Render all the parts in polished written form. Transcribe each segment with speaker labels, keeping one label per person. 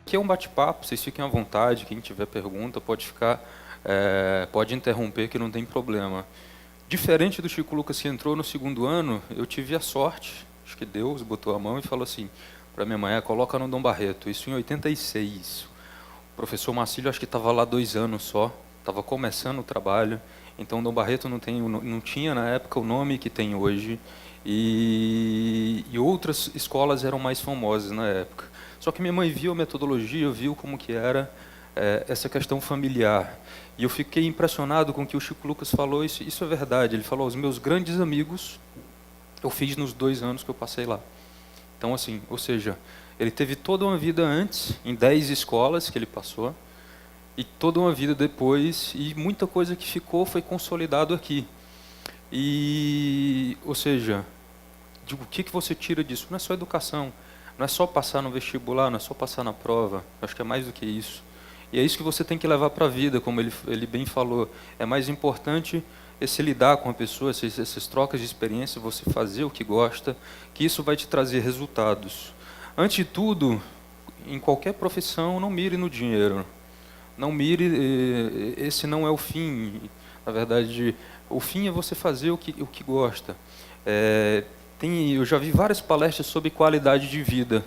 Speaker 1: Aqui é um bate-papo, vocês fiquem à vontade, quem tiver pergunta pode interromper que não tem problema. Diferente do Chico Lucas que entrou no segundo ano, eu tive a sorte, acho que Deus botou a mão e falou assim, para minha mãe, coloca no Dom Barreto, isso em 86. O professor Marcílio acho que estava lá 2 anos só, estava começando o trabalho, então Dom Barreto não tinha na época o nome que tem hoje, e outras escolas eram mais famosas na época. Só que minha mãe viu a metodologia, viu como que era essa questão familiar. E eu fiquei impressionado com o que o Chico Lucas falou, isso é verdade. Ele falou, os meus grandes amigos eu fiz nos 2 anos que eu passei lá. Então, assim, ou seja, ele teve toda uma vida antes, em 10 escolas que ele passou, e toda uma vida depois, e muita coisa que ficou foi consolidado aqui. E, ou seja, o que você tira disso? Não é só educação, não é só passar no vestibular, não é só passar na prova, acho que é mais do que isso. E é isso que você tem que levar para a vida, como ele bem falou. É mais importante esse lidar com a pessoa, essas trocas de experiência, você fazer o que gosta, que isso vai te trazer resultados. Antes de tudo, em qualquer profissão, não mire no dinheiro. Não mire, esse não é o fim. Na verdade, o fim é você fazer o que gosta. Eu já vi várias palestras sobre qualidade de vida.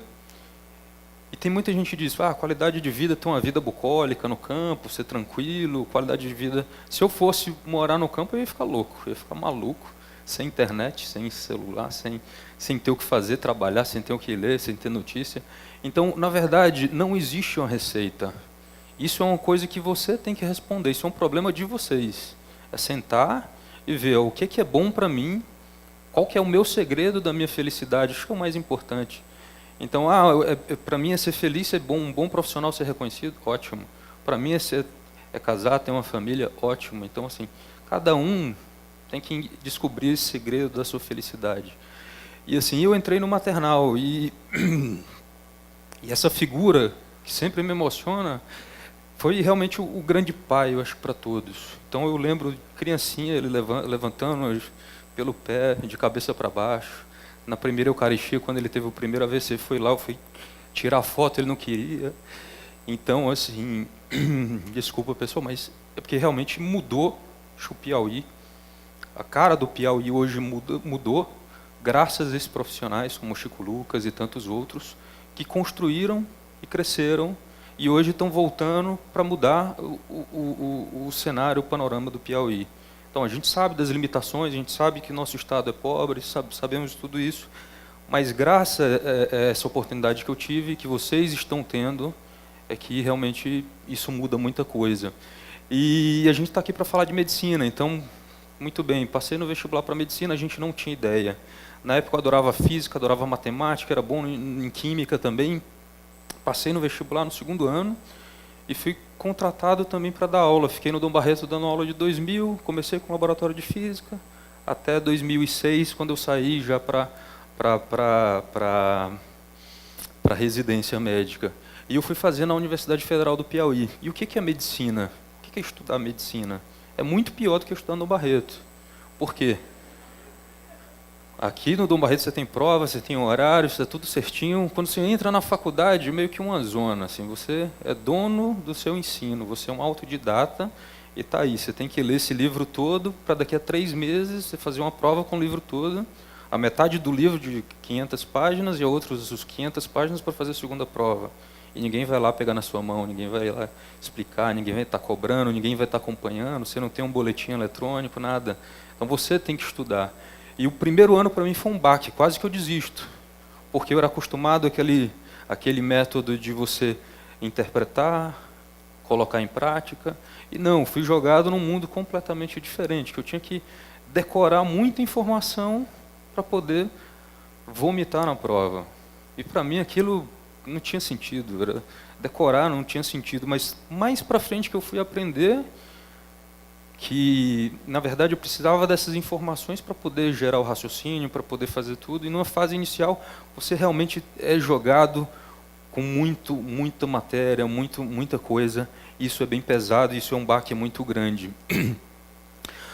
Speaker 1: E tem muita gente que diz, qualidade de vida é ter uma vida bucólica no campo, ser tranquilo, qualidade de vida... Se eu fosse morar no campo, eu ia ficar louco, eu ia ficar maluco, sem internet, sem celular, sem ter o que fazer, trabalhar, sem ter o que ler, sem ter notícia. Então, na verdade, não existe uma receita. Isso é uma coisa que você tem que responder, isso é um problema de vocês. É sentar e ver o que é bom para mim, qual que é o meu segredo da minha felicidade, acho que é o mais importante. Então, para mim é ser feliz, ser bom, um bom profissional, ser reconhecido, ótimo. Para mim é casar, ter uma família, ótimo. Então, assim, cada um tem que descobrir esse segredo da sua felicidade. E assim, eu entrei no maternal e essa figura que sempre me emociona foi realmente o grande pai, eu acho, para todos. Então, eu lembro, criancinha, ele levantando pelo pé, de cabeça para baixo. Na primeira Eucaristia, quando ele teve o primeiro AVC, foi lá, eu fui tirar foto, ele não queria. Então, assim, desculpa, pessoal, mas é porque realmente mudou o Piauí. A cara do Piauí hoje mudou, graças a esses profissionais, como o Chico Lucas e tantos outros, que construíram e cresceram, e hoje estão voltando para mudar o cenário, o panorama do Piauí. Então, a gente sabe das limitações, a gente sabe que nosso Estado é pobre, sabemos de tudo isso, mas graças a essa oportunidade que eu tive, que vocês estão tendo, é que realmente isso muda muita coisa. E a gente está aqui para falar de medicina, então, muito bem, passei no vestibular para medicina, a gente não tinha ideia. Na época eu adorava física, adorava matemática, era bom em química também. Passei no vestibular no segundo ano, e fui contratado também para dar aula. Fiquei no Dom Barreto dando aula de 2000, comecei com o laboratório de física, até 2006, quando eu saí já para residência médica. E eu fui fazer na Universidade Federal do Piauí. E o que é medicina? O que é estudar medicina? É muito pior do que estudar no Barreto. Por quê? Aqui no Dom Barreto você tem prova, você tem horário, está tudo certinho. Quando você entra na faculdade, é meio que uma zona. Assim, você é dono do seu ensino, você é um autodidata e está aí. Você tem que ler esse livro todo para daqui a 3 meses você fazer uma prova com o livro todo. A metade do livro de 500 páginas e a outros os 500 páginas para fazer a segunda prova. E ninguém vai lá pegar na sua mão, ninguém vai lá explicar, ninguém vai estar cobrando, ninguém vai estar acompanhando, você não tem um boletim eletrônico, nada. Então você tem que estudar. E o primeiro ano para mim foi um baque, quase que eu desisto, porque eu era acostumado àquele método de você interpretar, colocar em prática, e não, fui jogado num mundo completamente diferente, que eu tinha que decorar muita informação para poder vomitar na prova. E para mim aquilo não tinha sentido, decorar não tinha sentido, mas mais para frente que eu fui aprender que, na verdade, eu precisava dessas informações para poder gerar o raciocínio, para poder fazer tudo, e numa fase inicial você realmente é jogado com muita matéria, muita coisa, isso é bem pesado, isso é um baque muito grande.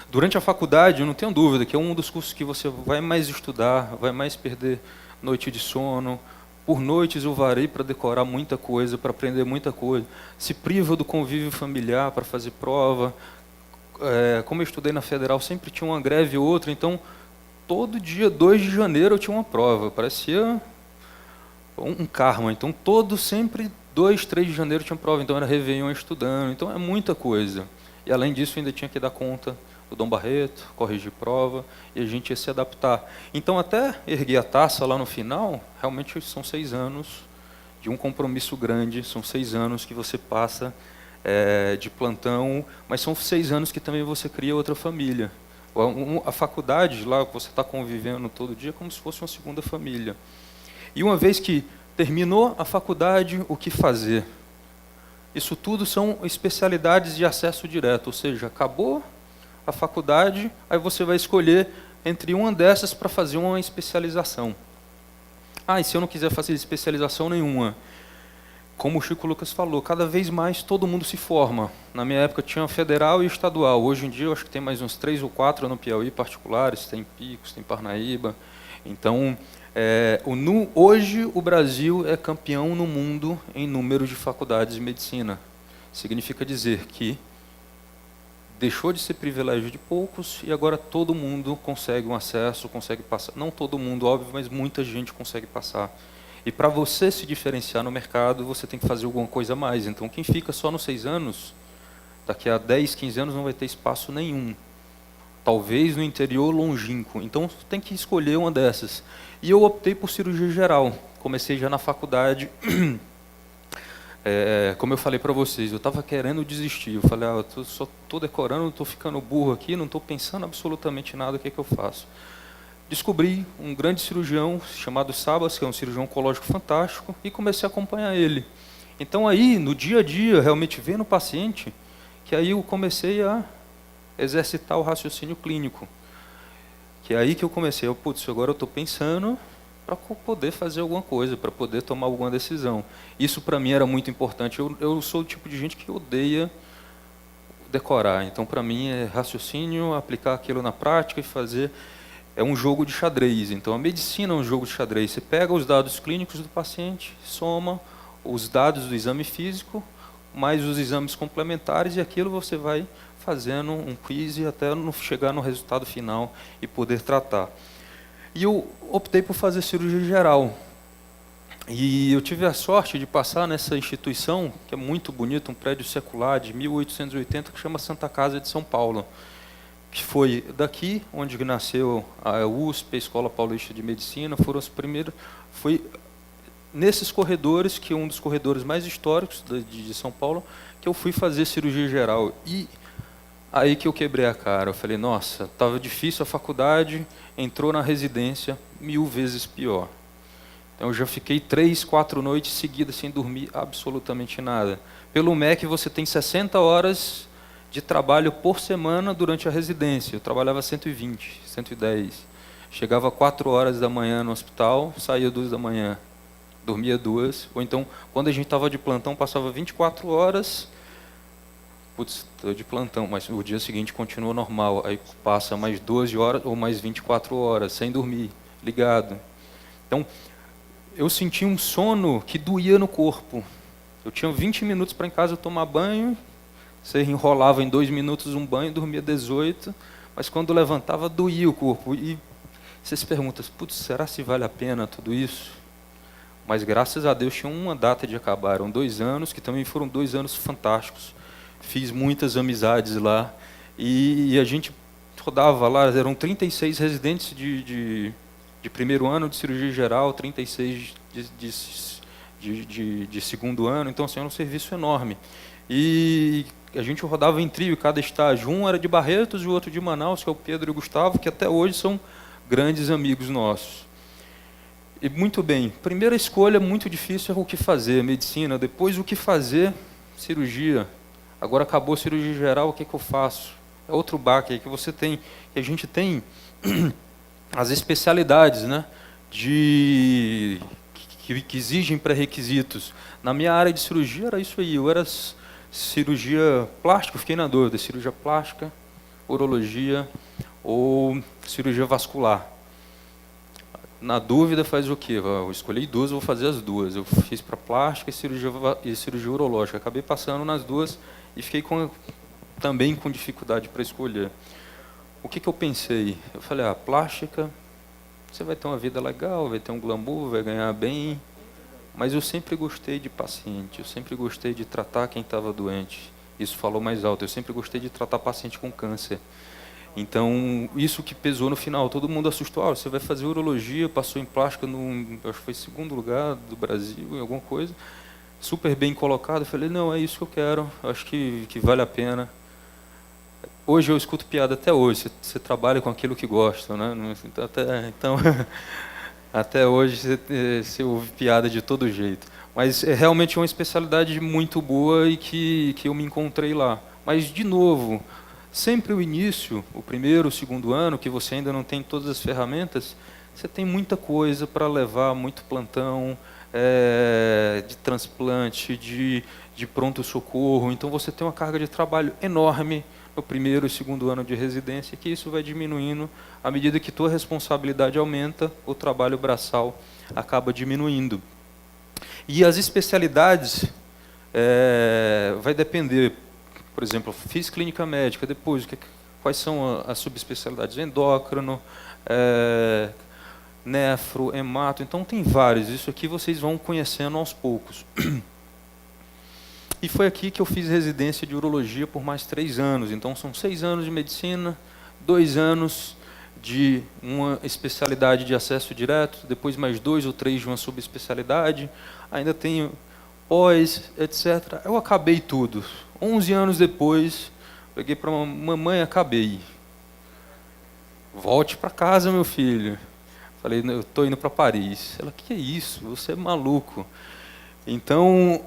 Speaker 1: Durante a faculdade, eu não tenho dúvida que é um dos cursos que você vai mais estudar, vai mais perder noite de sono, Por noites eu varei para decorar muita coisa, para aprender muita coisa. Se priva do convívio familiar para fazer prova. Como eu estudei na Federal, sempre tinha uma greve ou outra, então todo dia 2 de janeiro eu tinha uma prova. Parecia um karma. Então sempre 2, 3 de janeiro tinha prova, então era Réveillon estudando. Então é muita coisa. E além disso ainda tinha que dar conta do Dom Barreto, corrigir prova, e a gente ia se adaptar. Então, até erguer a taça lá no final, realmente são 6 anos de um compromisso grande, são 6 anos que você passa de plantão, mas são 6 anos que também você cria outra família. A faculdade, lá que você está convivendo todo dia, é como se fosse uma segunda família. E uma vez que terminou a faculdade, o que fazer? Isso tudo são especialidades de acesso direto, ou seja, acabou a faculdade, aí você vai escolher entre uma dessas para fazer uma especialização. E se eu não quiser fazer especialização nenhuma? Como o Chico Lucas falou, cada vez mais todo mundo se forma. Na minha época tinha federal e estadual. Hoje em dia eu acho que tem mais uns 3 ou 4 no Piauí particulares, tem Picos, tem Parnaíba. Então, hoje o Brasil é campeão no mundo em número de faculdades de medicina. Significa dizer que deixou de ser privilégio de poucos e agora todo mundo consegue um acesso, consegue passar. Não todo mundo, óbvio, mas muita gente consegue passar. E para você se diferenciar no mercado, você tem que fazer alguma coisa a mais. Então, quem fica só nos 6 anos, daqui a 10, 15 anos não vai ter espaço nenhum. Talvez no interior longínquo. Então, tem que escolher uma dessas. E eu optei por cirurgia geral. Comecei já na faculdade. Como eu falei para vocês, eu estava querendo desistir. Eu falei, eu só estou decorando, estou ficando burro aqui, não estou pensando absolutamente nada, o que é que eu faço? Descobri um grande cirurgião chamado Sabas, que é um cirurgião oncológico fantástico, e comecei a acompanhar ele. Então aí, no dia a dia, realmente vendo o paciente, que aí eu comecei a exercitar o raciocínio clínico. Que é aí que eu comecei, agora eu estou pensando para poder fazer alguma coisa, para poder tomar alguma decisão. Isso para mim era muito importante. Eu sou o tipo de gente que odeia decorar. Então para mim é raciocínio, aplicar aquilo na prática e fazer. É um jogo de xadrez. Então a medicina é um jogo de xadrez. Você pega os dados clínicos do paciente, soma os dados do exame físico, mais os exames complementares, e aquilo você vai fazendo um quiz até chegar no resultado final e poder tratar. E eu optei por fazer cirurgia geral. E eu tive a sorte de passar nessa instituição, que é muito bonita, um prédio secular de 1880, que chama Santa Casa de São Paulo, que foi daqui onde nasceu a USP, a Escola Paulista de Medicina, foram as primeiras. Foi nesses corredores, que é um dos corredores mais históricos de São Paulo, que eu fui fazer cirurgia geral. E aí que eu quebrei a cara. Eu falei, nossa, estava difícil a faculdade, entrou na residência, 1000 vezes pior. Então eu já fiquei 3, 4 noites seguidas sem dormir absolutamente nada. Pelo MEC você tem 60 horas de trabalho por semana durante a residência. Eu trabalhava 120, 110. Chegava 4 horas da manhã no hospital, saía 2 da manhã, dormia 2. Ou então, quando a gente estava de plantão, passava 24 horas... estou de plantão, mas o dia seguinte continua normal. Aí passa mais 12 horas ou mais 24 horas, sem dormir, ligado. Então, eu senti um sono que doía no corpo. Eu tinha 20 minutos para em casa tomar banho, você enrolava em 2 minutos um banho, dormia 18, mas quando levantava, doía o corpo. E você se pergunta, será se vale a pena tudo isso? Mas graças a Deus tinha uma data de acabar, eram 2 anos, que também foram 2 anos fantásticos. Fiz muitas amizades lá, e a gente rodava lá, eram 36 residentes de primeiro ano de cirurgia geral, 36 de segundo ano, então assim, era um serviço enorme. E a gente rodava em trio, cada estágio, um era de Barretos e o outro de Manaus, que é o Pedro e o Gustavo, que até hoje são grandes amigos nossos. E muito bem, primeira escolha muito difícil é o que fazer, medicina, depois o que fazer, cirurgia. Agora acabou a cirurgia geral, o que eu faço? É outro baque que você tem, que a gente tem as especialidades, né, que exigem pré-requisitos. Na minha área de cirurgia era isso aí, eu era cirurgia plástica, fiquei na dúvida, cirurgia plástica, urologia ou cirurgia vascular. Na dúvida, faz o quê? Eu escolhi duas, vou fazer as duas. Eu fiz para plástica e cirurgia urológica. Acabei passando nas duas e fiquei também com dificuldade para escolher. O que eu pensei? Eu falei, plástica, você vai ter uma vida legal, vai ter um glamour, vai ganhar bem, mas eu sempre gostei de paciente, eu sempre gostei de tratar quem estava doente. Isso falou mais alto, eu sempre gostei de tratar paciente com câncer. Então, isso que pesou no final, todo mundo assustou, você vai fazer urologia, passou em plástica, acho que foi segundo lugar do Brasil, em alguma coisa, super bem colocado. Eu falei, não, é isso que eu quero, acho que vale a pena. Hoje eu escuto piada até hoje, você trabalha com aquilo que gosta, né? Então, até hoje você ouve piada de todo jeito. Mas é realmente uma especialidade muito boa e que eu me encontrei lá. Mas, de novo, sempre o início, o primeiro, o segundo ano, que você ainda não tem todas as ferramentas, você tem muita coisa para levar, muito plantão, de transplante, de pronto-socorro. Então você tem uma carga de trabalho enorme no primeiro e segundo ano de residência, que isso vai diminuindo à medida que tua responsabilidade aumenta, o trabalho braçal acaba diminuindo. E as especialidades vai depender. Por exemplo, fiz clínica médica, depois quais são as subespecialidades? Endócrino, nefro, hemato, então tem vários. Isso aqui vocês vão conhecendo aos poucos. E foi aqui que eu fiz residência de urologia por mais 3 anos. Então são 6 anos de medicina, 2 anos de uma especialidade de acesso direto, depois mais 2 ou 3 de uma subespecialidade, ainda tenho pós, etc. Eu acabei tudo. 11 anos depois, peguei para mamãe, acabei. Volte para casa, meu filho. Falei, eu estou indo para Paris. Ela, que é isso? Você é maluco. Então,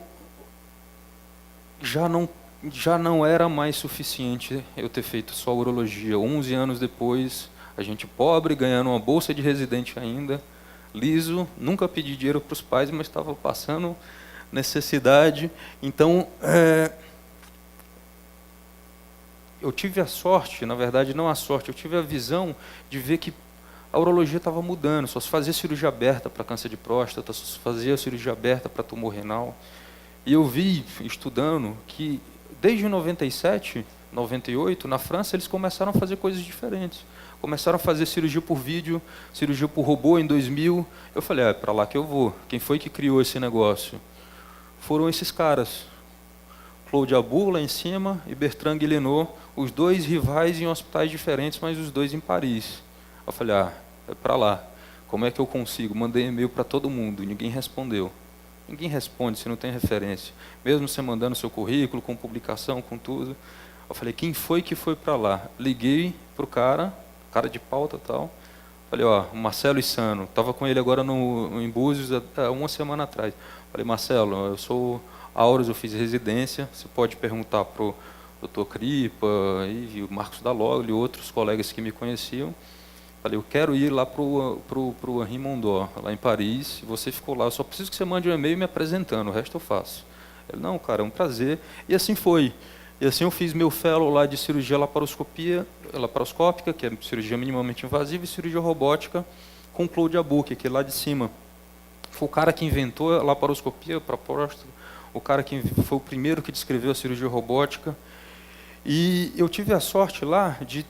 Speaker 1: já não era mais suficiente eu ter feito só urologia. 11 anos depois, a gente pobre, ganhando uma bolsa de residente ainda, liso, nunca pedi dinheiro para os pais, mas estava passando necessidade. Então, eu tive a sorte, na verdade não a sorte, eu tive a visão de ver que a urologia estava mudando, só se fazia cirurgia aberta para câncer de próstata, só se fazia cirurgia aberta para tumor renal. E eu vi, estudando, que desde 97, 98, na França, eles começaram a fazer coisas diferentes. Começaram a fazer cirurgia por vídeo, cirurgia por robô em 2000. Eu falei, é para lá que eu vou. Quem foi que criou esse negócio? Foram esses caras. Claude Abou lá em cima e Bertrand Guillenot, os dois rivais em hospitais diferentes, mas os dois em Paris. Eu falei, é para lá. Como é que eu consigo? Mandei e-mail para todo mundo, ninguém respondeu. Ninguém responde se não tem referência. Mesmo você mandando seu currículo, com publicação, com tudo. Eu falei, quem foi que foi para lá? Liguei para o cara de pauta e tal. Falei, Marcelo Issano. Estava com ele agora em Búzios, há uma semana atrás. Falei, Marcelo, eu sou Auros, eu fiz residência. Você pode perguntar para o Dr. Cripa, e o Marcos Dalogli e outros colegas que me conheciam. Falei, eu quero ir lá para o Henri Mondor, lá em Paris. Você ficou lá, eu só preciso que você mande um e-mail me apresentando, o resto eu faço. Ele, não, cara, é um prazer. E assim foi. E assim eu fiz meu fellow lá de cirurgia laparoscópica, que é cirurgia minimamente invasiva, e cirurgia robótica com o Claude Abou, que é aquele lá de cima. Foi o cara que inventou a laparoscopia para próstata, o cara que foi o primeiro que descreveu a cirurgia robótica. E eu tive a sorte lá de...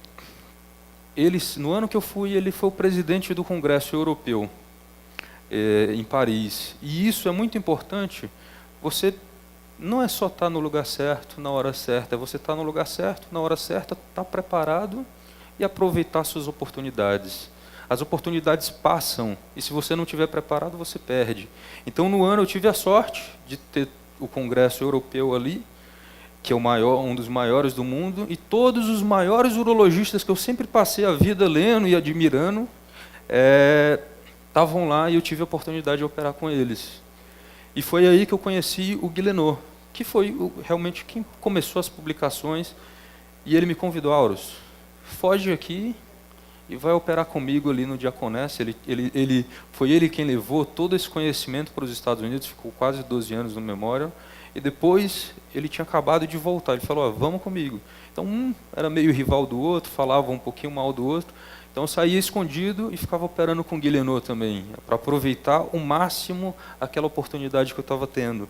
Speaker 1: no ano que eu fui, ele foi o presidente do Congresso Europeu, em Paris. E isso é muito importante. Você não é só estar no lugar certo, na hora certa, é você estar no lugar certo, na hora certa, estar preparado e aproveitar suas oportunidades. As oportunidades passam, e se você não estiver preparado, você perde. Então, no ano, eu tive a sorte de ter o Congresso Europeu ali, que é um dos maiores do mundo, e todos os maiores urologistas que eu sempre passei a vida lendo e admirando, estavam lá e eu tive a oportunidade de operar com eles. E foi aí que eu conheci o Guillenot, que foi realmente quem começou as publicações, e ele me convidou, Auros, foge aqui e vai operar comigo ali no Diaconesse. Foi ele quem levou todo esse conhecimento para os Estados Unidos, ficou quase 12 anos no Memorial, e depois ele tinha acabado de voltar, ele falou, vamos comigo. Então um era meio rival do outro, falava um pouquinho mal do outro, então Então eu saía escondido e ficava operando com Guilhenot também, para aproveitar o máximo aquela oportunidade que eu estava tendo.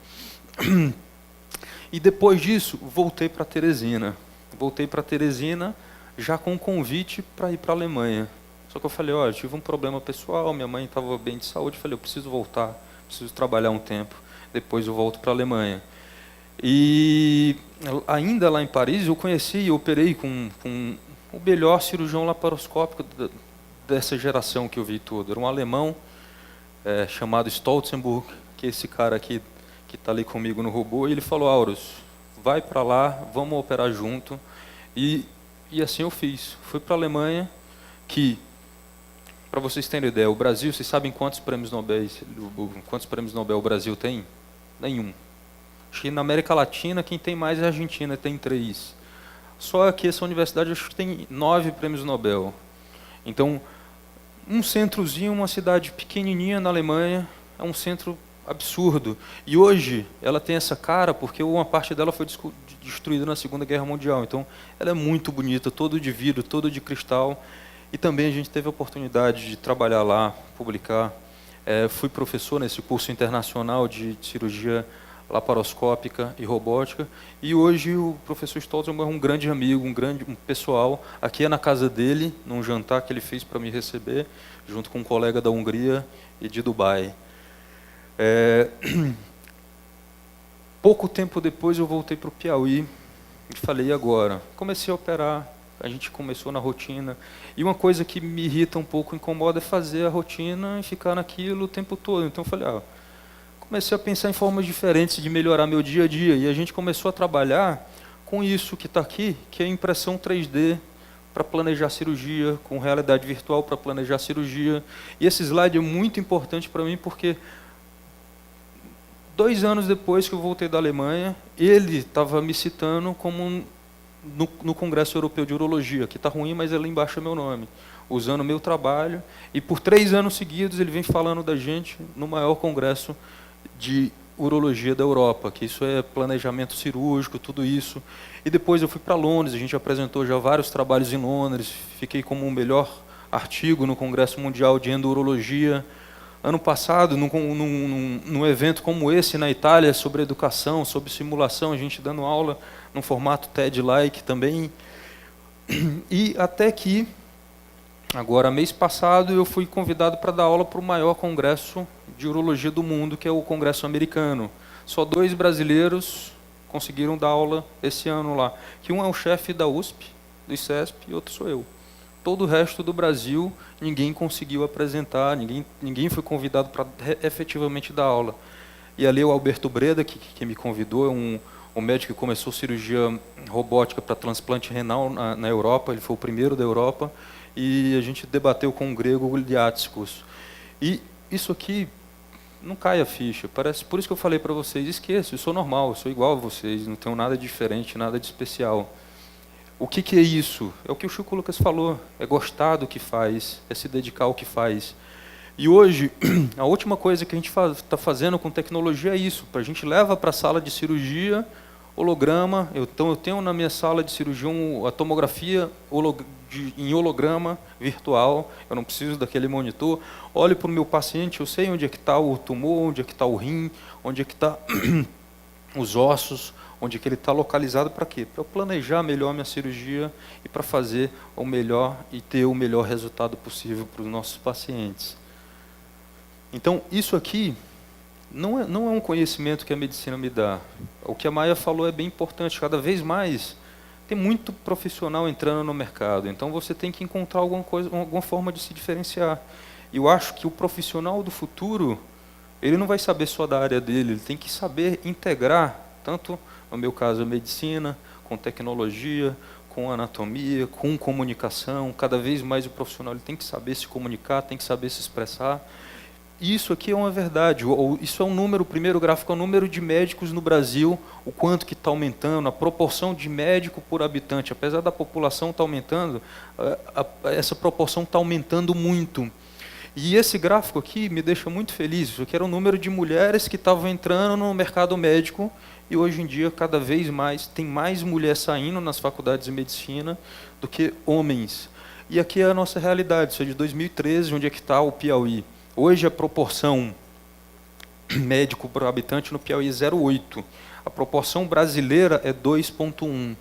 Speaker 1: E depois disso, voltei para Teresina. Voltei para Teresina já com um convite para ir para a Alemanha. Só que eu falei, olha, tive um problema pessoal, minha mãe estava bem de saúde, falei, eu preciso voltar, preciso trabalhar um tempo, depois eu volto para a Alemanha. E ainda lá em Paris, eu conheci e operei com o melhor cirurgião laparoscópico dessa geração que eu vi tudo. Era um alemão chamado Stolzenburg, que é esse cara aqui que está ali comigo no robô, e ele falou, Aurus, vai para lá, vamos operar junto. E assim eu fiz. Fui para a Alemanha, que, para vocês terem ideia, o Brasil, vocês sabem quantos prêmios Nobel o Brasil tem? Nenhum. Acho que na América Latina, quem tem mais é a Argentina, tem 3. Só aqui, essa universidade, acho que tem 9 prêmios Nobel. Então, um centrozinho, uma cidade pequenininha na Alemanha, é um centro absurdo. E hoje, ela tem essa cara porque uma parte dela foi destruída na Segunda Guerra Mundial. Então, ela é muito bonita, todo de vidro, todo de cristal. E também a gente teve a oportunidade de trabalhar lá, publicar. Fui professor nesse curso internacional de cirurgia laparoscópica e robótica, e hoje o professor Stolzenberg é um grande amigo, um pessoal. Aqui é na casa dele, num jantar que ele fez para me receber, junto com um colega da Hungria e de Dubai. Pouco tempo depois eu voltei para o Piauí e falei, e agora? Comecei a operar, a gente começou na rotina, e uma coisa que me irrita um pouco, incomoda, é fazer a rotina e ficar naquilo o tempo todo. Então eu falei, comecei a pensar em formas diferentes de melhorar meu dia a dia, e a gente começou a trabalhar com isso que está aqui, que é a impressão 3D para planejar cirurgia, com realidade virtual para planejar cirurgia. E esse slide é muito importante para mim, porque 2 anos depois que eu voltei da Alemanha, ele estava me citando como no Congresso Europeu de Urologia, que está ruim, mas ali embaixo é meu nome, usando o meu trabalho, e por 3 anos seguidos ele vem falando da gente no maior congresso de urologia da Europa, que isso é planejamento cirúrgico, tudo isso. E depois eu fui para Londres, a gente apresentou já vários trabalhos em Londres, fiquei como o melhor artigo no Congresso Mundial de Endourologia. Ano passado, num evento como esse na Itália, sobre educação, sobre simulação, a gente dando aula num formato TED-like também. E até que, agora, mês passado, eu fui convidado para dar aula para o maior congresso de urologia do mundo, que é o Congresso Americano. Só 2 brasileiros conseguiram dar aula esse ano lá. Que um é o chefe da USP, do ICESP, e outro sou eu. Todo o resto do Brasil, ninguém conseguiu apresentar, ninguém foi convidado para efetivamente dar aula. E ali o Alberto Breda, que me convidou, é um médico que começou cirurgia robótica para transplante renal na Europa, ele foi o primeiro da Europa, e a gente debateu com o grego Liatskos. E isso aqui não cai a ficha, parece, por isso que eu falei para vocês, esqueça, eu sou normal, eu sou igual a vocês, não tenho nada diferente, nada de especial. O que é isso? É o que o Chico Lucas falou, é gostar do que faz, é se dedicar ao que faz. E hoje, a última coisa que a gente está fazendo com tecnologia é isso, a gente leva para a sala de cirurgia, holograma, então eu tenho na minha sala de cirurgia a tomografia em holograma virtual, eu não preciso daquele monitor, olho para o meu paciente, eu sei onde é que está o tumor, onde é que está o rim, onde é que está os ossos, onde é que ele está localizado, para quê? Para eu planejar melhor minha cirurgia e para fazer o melhor e ter o melhor resultado possível para os nossos pacientes. Então, isso aqui não é um conhecimento que a medicina me dá. O que a Maia falou é bem importante. Cada vez mais tem muito profissional entrando no mercado. Então você tem que encontrar alguma forma de se diferenciar. E eu acho que o profissional do futuro, ele não vai saber só da área dele, ele tem que saber integrar, tanto no meu caso a medicina, com tecnologia, com anatomia, com comunicação. Cada vez mais o profissional ele tem que saber se comunicar, tem que saber se expressar. E isso aqui é uma verdade, isso é um número, o primeiro gráfico é o número de médicos no Brasil, o quanto que está aumentando, a proporção de médico por habitante, apesar da população estar aumentando, essa proporção está aumentando muito. E esse gráfico aqui me deixa muito feliz, isso aqui era o número de mulheres que estavam entrando no mercado médico, e hoje em dia, cada vez mais, tem mais mulheres saindo nas faculdades de medicina do que homens. E aqui é a nossa realidade, isso é de 2013, onde é que está o Piauí. Hoje a proporção médico por habitante no Piauí é 0,8. A proporção brasileira é 2,1.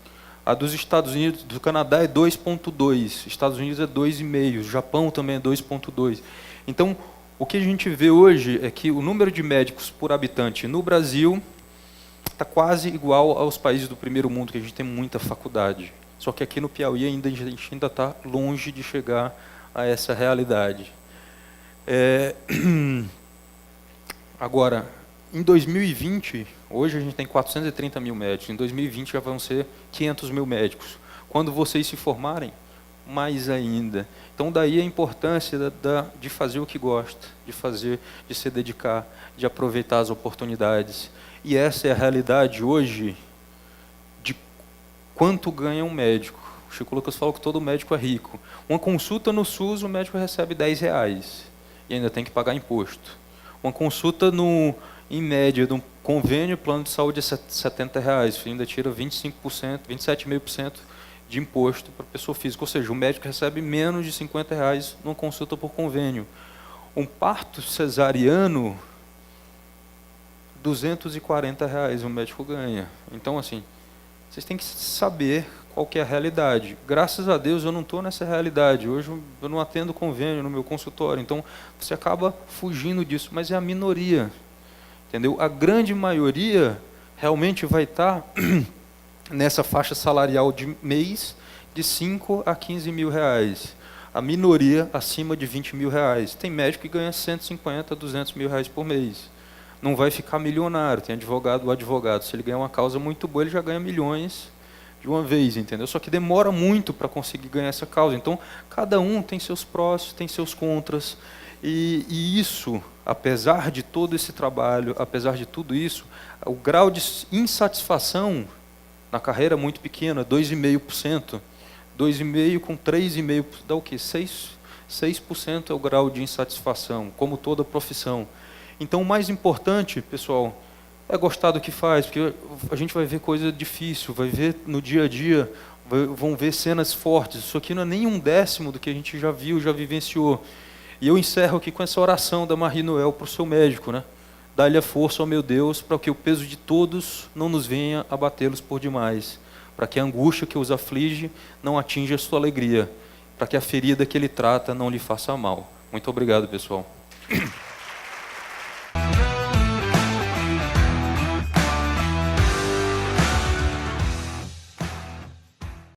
Speaker 1: A dos Estados Unidos, do Canadá é 2,2. Estados Unidos é 2,5. Japão também é 2,2. Então, o que a gente vê hoje é que o número de médicos por habitante no Brasil está quase igual aos países do primeiro mundo, que a gente tem muita faculdade. Só que aqui no Piauí a gente ainda está longe de chegar a essa realidade. Agora, em 2020, hoje a gente tem 430 mil médicos, em 2020 já vão ser 500 mil médicos. Quando vocês se formarem, mais ainda. Então, daí a importância de fazer o que gosta, de fazer, de se dedicar, de aproveitar as oportunidades. E essa é a realidade hoje de quanto ganha um médico. O Chico Lucas falou que todo médico é rico. Uma consulta no SUS, o médico recebe R$10 e ainda tem que pagar imposto. Uma consulta em média de um convênio, plano de saúde é R$70, ainda tira 25%, 27,5% de imposto para a pessoa física, ou seja, o médico recebe menos de R$50 numa consulta por convênio. Um parto cesariano, R$240 o médico ganha. Então, assim, vocês têm que saber qual que é a realidade. Graças a Deus eu não estou nessa realidade. Hoje eu não atendo convênio no meu consultório, então você acaba fugindo disso, mas é a minoria, entendeu? A grande maioria realmente vai estar nessa faixa salarial de mês de 5 a 15 mil reais. A minoria acima de 20 mil reais. Tem médico que ganha 150 a 200 mil reais por mês. Não vai ficar milionário. Tem advogado, se ele ganhar uma causa muito boa, ele já ganha milhões de uma vez, entendeu? Só que demora muito para conseguir ganhar essa causa. Então, cada um tem seus prós, tem seus contras. E isso, apesar de todo esse trabalho, apesar de tudo isso, o grau de insatisfação na carreira é muito pequena, 2,5%. 2,5% com 3,5% dá o quê? 6% é o grau de insatisfação, como toda profissão. Então, o mais importante, pessoal, é gostar do que faz, porque a gente vai ver coisa difícil, vai ver no dia a dia, vão ver cenas fortes. Isso aqui não é nem 1/10 do que a gente já viu, já vivenciou. E eu encerro aqui com essa oração da Marie Noel para o seu médico, né? Dá-lhe a força, ó meu Deus, para que o peso de todos não nos venha abatê-los por demais, para que a angústia que os aflige não atinja a sua alegria, para que a ferida que ele trata não lhe faça mal. Muito obrigado, pessoal.